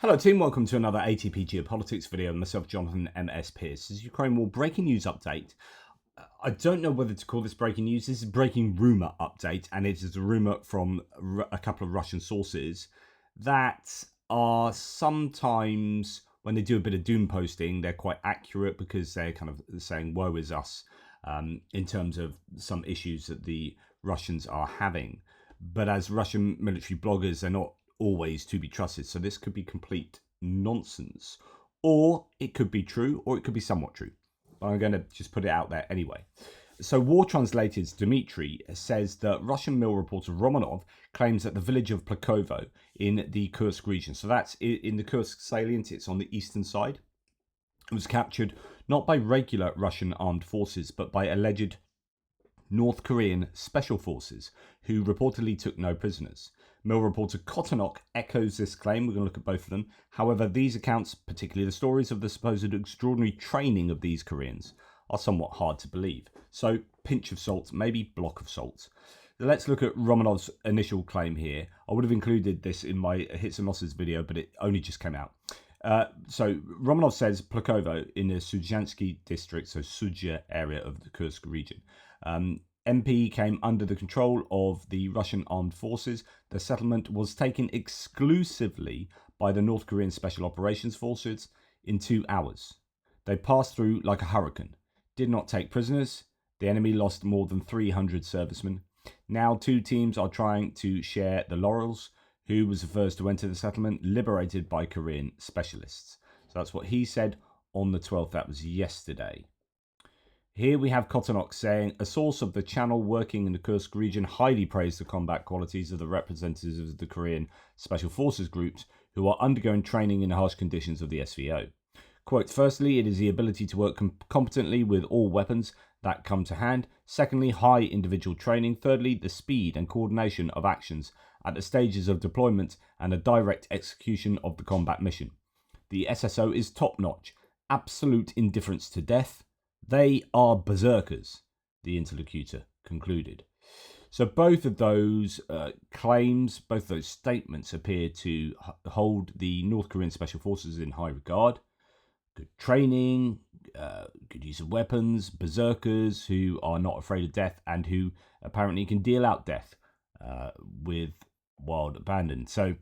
Hello team, welcome to another ATP Geopolitics video. Myself, Jonathan, MS Pearce. This is Ukraine War breaking news update. I don't know whether to call this breaking news. This is breaking rumour update, and it is a rumour from a couple of Russian sources that are sometimes, when they do a bit of doom posting, they're quite accurate because they're kind of saying woe is us in terms of some issues that the Russians are having. But as Russian military bloggers, they're not always to be trusted. So this could be complete nonsense, or it could be true, or it could be somewhat true. But I'm going to just put it out there anyway. So War Translated's Dmitry says that Russian Mill reporter Romanov claims that the village of Plakovo in the Kursk region, so that's in the Kursk salient, it's on the eastern side, was captured not by regular Russian armed forces, but by alleged North Korean special forces, who reportedly took no prisoners. Mill reporter Kotanok echoes this claim. We're going to look at both of them. However, these accounts, particularly the stories of the supposed extraordinary training of these Koreans, are somewhat hard to believe. So, pinch of salt, maybe block of salt. Let's look at Romanov's initial claim here. I would have included this in my hits and losses video, but it only just came out. So Romanov says Plakovo in the Sudzhansky district, so Sudzha area of the Kursk region. MP came under the control of the Russian armed forces. The settlement was taken exclusively by the North Korean Special Operations Forces in 2 hours. They passed through like a hurricane, did not take prisoners. The enemy lost more than 300 servicemen. Now 2 teams are trying to share the laurels. Who was the first to enter the settlement? Liberated by Korean specialists. So that's what he said on the 12th. That was yesterday. Here we have Kotanok saying, a source of the channel working in the Kursk region highly praised the combat qualities of the representatives of the Korean Special Forces groups who are undergoing training in the harsh conditions of the SVO. Quote, firstly, it is the ability to work competently with all weapons that come to hand. Secondly, high individual training. Thirdly, the speed and coordination of actions at the stages of deployment and a direct execution of the combat mission. The SSO is top-notch, absolute indifference to death. They are berserkers, the interlocutor concluded. So both of those claims, both of those statements appear to hold the North Korean Special Forces in high regard. Good training, good use of weapons, berserkers who are not afraid of death and who apparently can deal out death with wild abandon. So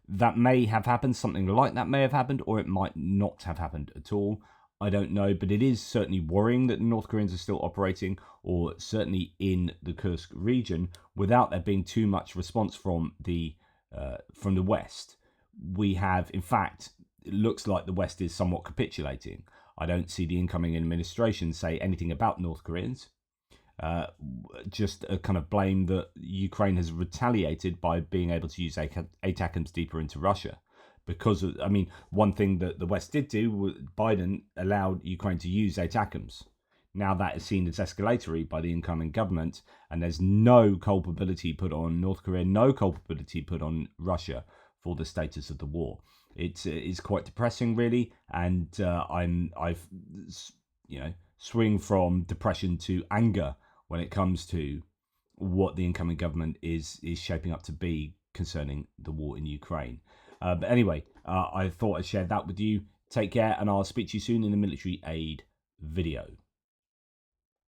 that may have happened, something like that may have happened, or it might not have happened at all. I don't know, but it is certainly worrying that the North Koreans are still operating, or certainly in the Kursk region, without there being too much response from the West. We have, in fact, it looks like the West is somewhat capitulating. I don't see the incoming administration say anything about North Koreans. Just a kind of blame that Ukraine has retaliated by being able to use ATACMS deeper into Russia. Because, I mean, one thing that the West did do, Biden allowed Ukraine to use ATACMS. Now that is seen as escalatory by the incoming government, and there's no culpability put on North Korea, no culpability put on Russia for the status of the war. It's quite depressing, really, and I've swing from depression to anger when it comes to what the incoming government is shaping up to be concerning the war in Ukraine. But anyway, I thought I'd share that with you. Take care, and I'll speak to you soon in the military aid video.